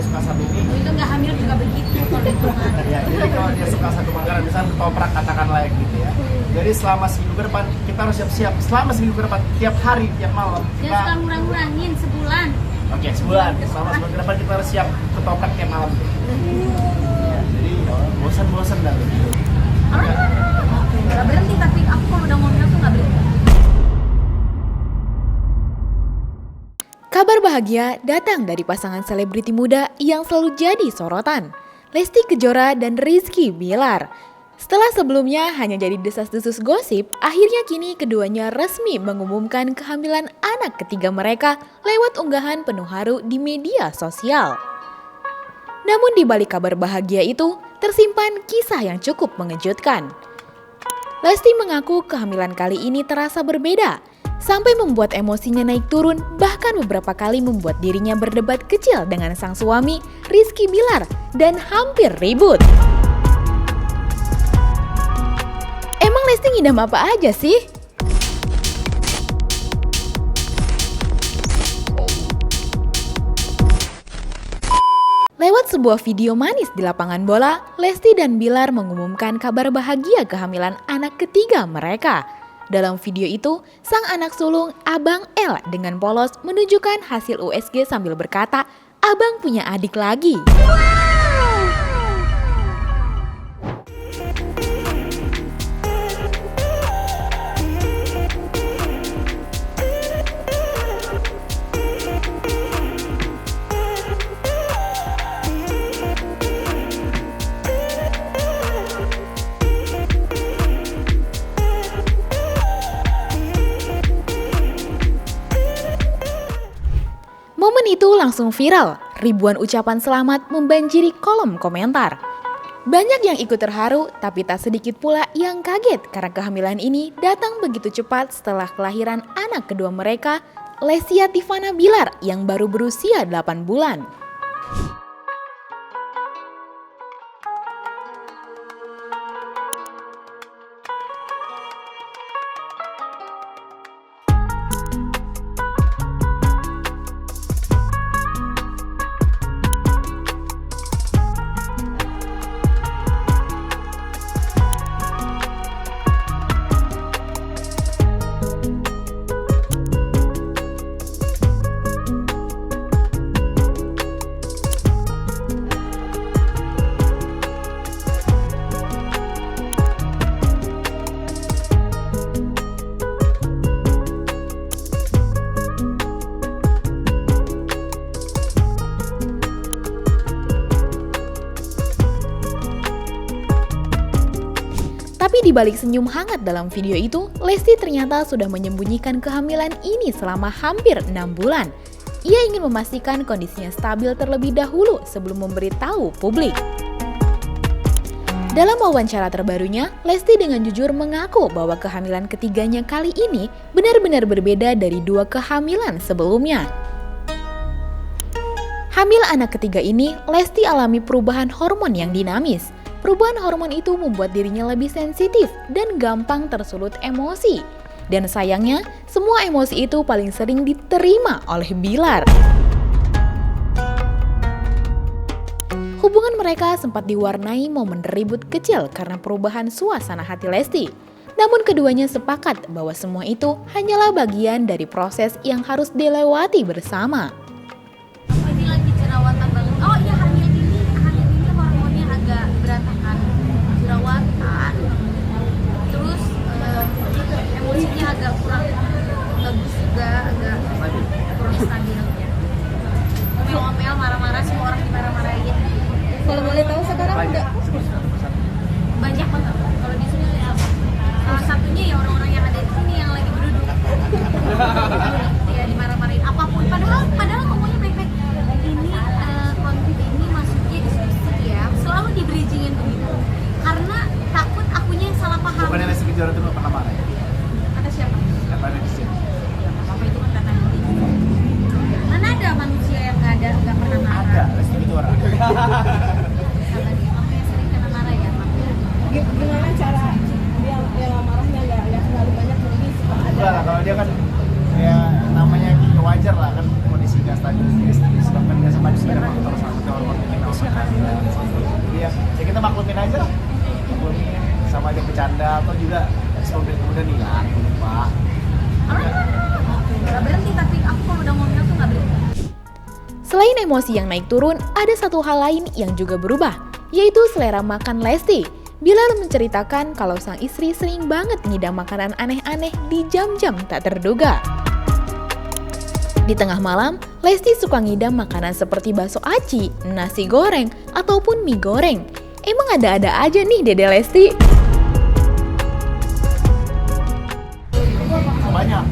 dia suka satu ini. Itu nggak hamil juga begitu kalau itu mah. Ya, jadi kalau dia suka satu makanan, misalnya ketoprak katakanlah gitu ya. Jadi selama seminggu ke depan kita harus siap-siap. Selama seminggu ke depan tiap hari, tiap malam Dia kita. suka ngurang-ngurangin sebulan. Oke, sebulan. Selama sebulan ke depan kita harus siap ketoprak tiap malam. Ya, jadi bosan-bosan dah gitu. Nggak berhenti, tapi aku kalau udah ngomel tuh nggak berhenti. Kabar bahagia datang dari pasangan selebriti muda yang selalu jadi sorotan, Lesti Kejora dan Rizky Bilar. Setelah sebelumnya hanya jadi desas-desus gosip, akhirnya kini keduanya resmi mengumumkan kehamilan anak ketiga mereka lewat unggahan penuh haru di media sosial. Namun di balik kabar bahagia itu, tersimpan kisah yang cukup mengejutkan. Lesti mengaku kehamilan kali ini terasa berbeda, sampai membuat emosinya naik turun, bahkan beberapa kali membuat dirinya berdebat kecil dengan sang suami, Rizky Bilar, dan hampir ribut. Emang Lesti ngidam apa aja sih? Lewat sebuah video manis di lapangan bola, Lesti dan Bilar mengumumkan kabar bahagia kehamilan anak ketiga mereka. Dalam video itu, sang anak sulung Abang L dengan polos menunjukkan hasil USG sambil berkata, "Abang punya adik lagi." Momen itu langsung viral, ribuan ucapan selamat membanjiri kolom komentar. Banyak yang ikut terharu, tapi tak sedikit pula yang kaget karena kehamilan ini datang begitu cepat setelah kelahiran anak kedua mereka, Lesya Tivana Bilar yang baru berusia 8 bulan. Tapi di balik senyum hangat dalam video itu, Lesti ternyata sudah menyembunyikan kehamilan ini selama hampir 6 bulan. Ia ingin memastikan kondisinya stabil terlebih dahulu sebelum memberitahu publik. Dalam wawancara terbarunya, Lesti dengan jujur mengaku bahwa kehamilan ketiganya kali ini benar-benar berbeda dari 2 kehamilan sebelumnya. Hamil anak ketiga ini, Lesti alami perubahan hormon yang dinamis. Perubahan hormon itu membuat dirinya lebih sensitif dan gampang tersulut emosi. Dan sayangnya, semua emosi itu paling sering diterima oleh Bilar. Hubungan mereka sempat diwarnai momen ribut kecil karena perubahan suasana hati Lesti. Namun keduanya sepakat bahwa semua itu hanyalah bagian dari proses yang harus dilewati bersama. Aku ini lagi jerawatan banget. Oh iya, hamil ini hormonnya agak berantakan, jerawatan. Terus emosinya agak kurang bagus juga, agak kurang stabil. Ngomel-ngomel, marah-marah, semua orang dimarah-marahin. Kalau boleh tahu sekarang udah Banyak banget. Kalau di sini salah satunya ya orang-orang yang ada di sini yang lagi berduduk. Ya dimarah-marahin apapun. Padahal ngomongnya baik-baik. Ini konflik ini masuknya disebut ya, selalu di bridgingin begitu. Karena takut akunya yang salah paham. Bukannya Lesti Kejora itu nggak pernah marah ya? Kata siapa? Kata netizen. Apa itu kan kata hati. Mana ada manusia yang nggak pernah marah? Ada, Lesti Kejora. Salah dia, makanya sering kena marah ya. gimana cara dia marahnya nggak terlalu banyak lebih suka ada. Enggak lah, kalau dia kan ya namanya wajar lah kan kondisi nggak stabil disebabkan nggak sama faktor kan. Iya, ya kita maklumin aja lah. Maklumin sama aja bercanda atau juga semoga kemudian hilang lupa. Gak berhenti, tapi aku kalau udah ngomel tuh gak berhenti. Selain emosi yang naik turun, ada satu hal lain yang juga berubah, yaitu selera makan Lesti. Bilar menceritakan kalau sang istri sering banget ngidam makanan aneh-aneh di jam-jam tak terduga. Di tengah malam, Lesti suka ngidam makanan seperti bakso aci, nasi goreng, ataupun mie goreng. Emang ada-ada aja nih Dede Lesti. Banyak.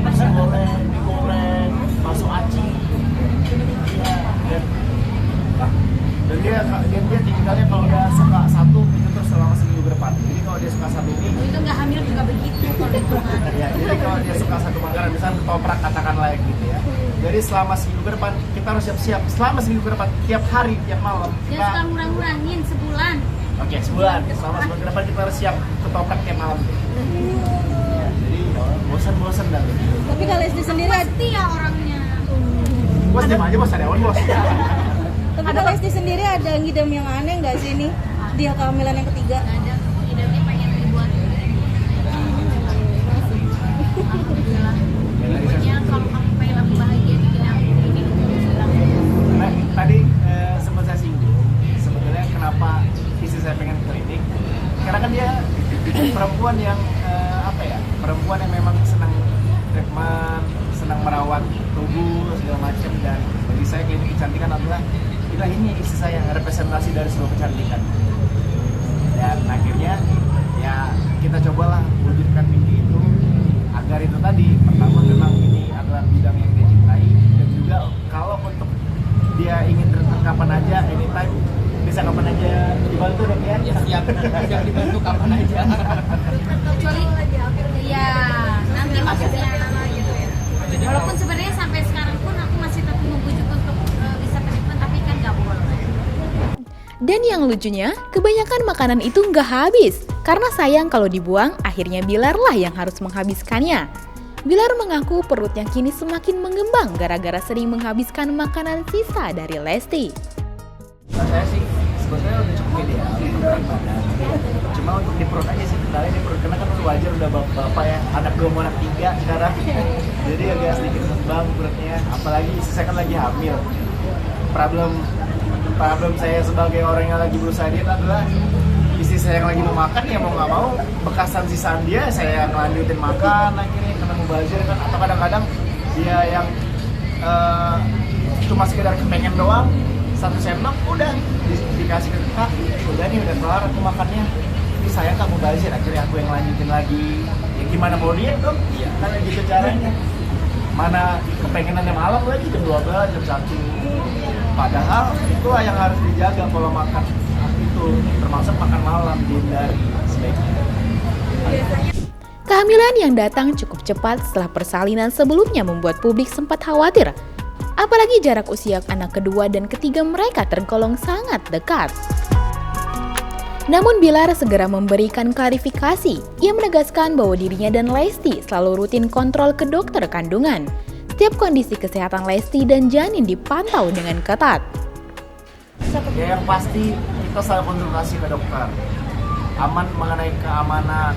Nasi goreng, mie goreng, bakso aci. Dan dia tinggalnya kalau udah suka satu itu terus selama seminggu ke depan. Jadi kalau dia suka satu ini, Itu gak hamil juga begitu kalau itu kan. ya, jadi kalau dia suka satu makanan, misalnya ketoprak katakanlah gitu ya. Jadi selama seminggu ke depan kita harus siap-siap. Selama seminggu ke depan tiap hari, tiap malam Dia kita. suka ngurang-ngurangin sebulan. Oke, sebulan. Selama sebulan ke depan kita harus siap ketoprak tiap malam. Ya, jadi bosan-bosan dah. Tapi kalau Lesti sendiri Pasti ya orangnya. Bos diam aja bos, ada on bos. tapi kalau Lesti sendiri ada ngidam yang aneh nggak sih ini? Dia kehamilan yang ketiga. Gak ada, idamnya pengen dibuat. Alhamdulillah. Pokoknya kalau kamu pengen aku bahagia, bikin aku ini bilang. Nah, tadi sempat saya singgung sebetulnya kenapa istri saya pengen klinik, karena kan dia perempuan yang perempuan yang memang senang treatment, senang merawat tubuh segala macam. Dan bagi saya klinik kecantikan adalah ini istri saya representasi dari sebuah kecantikan. Dan akhirnya ya kita cobalah wujudkan mimpi itu agar itu tadi, pertama memang ini adalah bidang yang dia cintai, dan juga kalau untuk dia ingin treatment kapan aja, anytime, bisa kapan aja dibantu dong ya? Ya siap, siap dibantu kapan aja. Kecuali ya nanti maksudnya gitu ya. Walaupun sebenarnya sampai sekarang pun aku masih tetap membujuk untuk bisa treatment, tapi kan nggak boleh. Dan yang lucunya, kebanyakan makanan itu nggak habis. Karena sayang kalau dibuang, akhirnya Bilar lah yang harus menghabiskannya. Bilar mengaku perutnya kini semakin mengembang gara-gara sering menghabiskan makanan sisa dari Lesti. Saya sih sebetulnya udah cukup ideal untuk berat badan. Cuma untuk di perut aja sih, kendalanya di perut, karena kan wajar udah bapak ya, anak 2 mau anak 3 sekarang. Jadi agak sedikit sembang perutnya, apalagi istri saya kan lagi hamil. Problem saya sebagai orang yang lagi berusaha diet adalah istri saya yang lagi mau makan, ya mau nggak mau bekasan sisaan dia saya yang lanjutin makan akhirnya, karena mubazir kan. Atau kadang-kadang dia yang cuma sekedar kepengen doang, 1 sendok udah dikasih ke kak, udah nih udah kelar aku makannya. Ini saya nggak mubazir, akhirnya aku yang lanjutin lagi. Ya gimana mau diet dong? Iya, kan gitu caranya. Mana kepengenannya malam lagi jam 12, jam 1. Padahal itulah yang harus dijaga kalau makan itu, termasuk makan malam, dihindari sebaiknya. Kehamilan yang datang cukup cepat setelah persalinan sebelumnya membuat publik sempat khawatir. Apalagi jarak usia anak kedua dan ketiga mereka tergolong sangat dekat. Namun Bilar segera memberikan klarifikasi. Ia menegaskan bahwa dirinya dan Lesti selalu rutin kontrol ke dokter kandungan. Setiap kondisi kesehatan Lesti dan janin dipantau dengan ketat. Ya yang pasti kita selalu konsultasi ke dokter. Aman mengenai keamanan,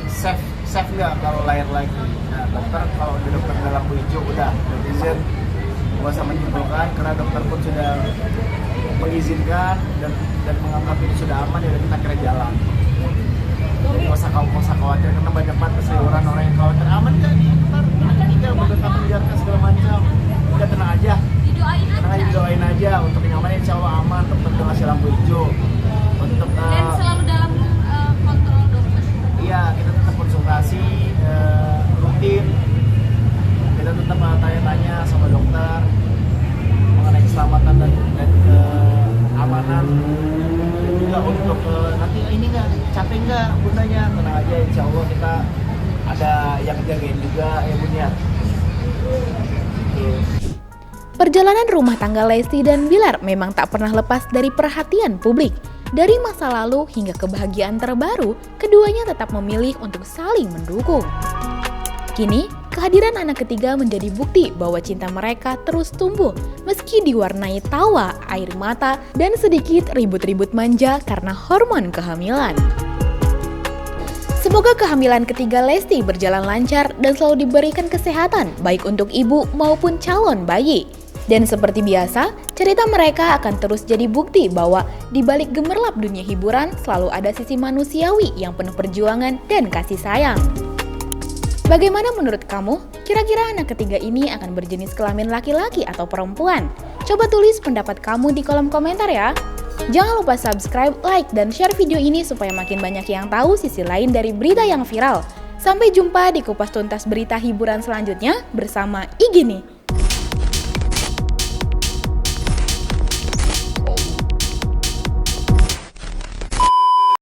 safe nggak kalau lahir lagi. Nah, dokter kalau di dokter dalam lampu hijau udah izin, nggak usah menyimpulkan karena dokter pun sudah mengizinkan dan menganggap itu sudah aman, ya kita kira jalan. Jadi nggak usah khawatir karena banyak banget keseluruhan orang yang khawatir aman nggak nih, ntar kita beberapa menjalankan segala macam. Udah tenang aja, didoain aja untuk yang aman, insya Allah aman. Dokter udah ngasih lampu hijau untuk Dan selalu dalam kontrol dokter. iya, kita tetap konsultasi rutin, kita tetap tanya-tanya sama dokter mengenai keselamatan dan keamanan. Juga untuk nanti ini nggak capek nggak bundanya, tenang aja, insya Allah kita ada yang jagain juga ya bun ya. Perjalanan rumah tangga Lesti dan Bilar memang tak pernah lepas dari perhatian publik. Dari masa lalu hingga kebahagiaan terbaru, keduanya tetap memilih untuk saling mendukung. Kini, kehadiran anak ketiga menjadi bukti bahwa cinta mereka terus tumbuh meski diwarnai tawa, air mata, dan sedikit ribut-ribut manja karena hormon kehamilan. Semoga kehamilan ketiga Lesti berjalan lancar dan selalu diberikan kesehatan baik untuk ibu maupun calon bayi. Dan seperti biasa, cerita mereka akan terus jadi bukti bahwa di balik gemerlap dunia hiburan selalu ada sisi manusiawi yang penuh perjuangan dan kasih sayang. Bagaimana menurut kamu? Kira-kira anak ketiga ini akan berjenis kelamin laki-laki atau perempuan? Coba tulis pendapat kamu di kolom komentar ya. Jangan lupa subscribe, like, dan share video ini supaya makin banyak yang tahu sisi lain dari berita yang viral. Sampai jumpa di kupas tuntas berita hiburan selanjutnya bersama Igini.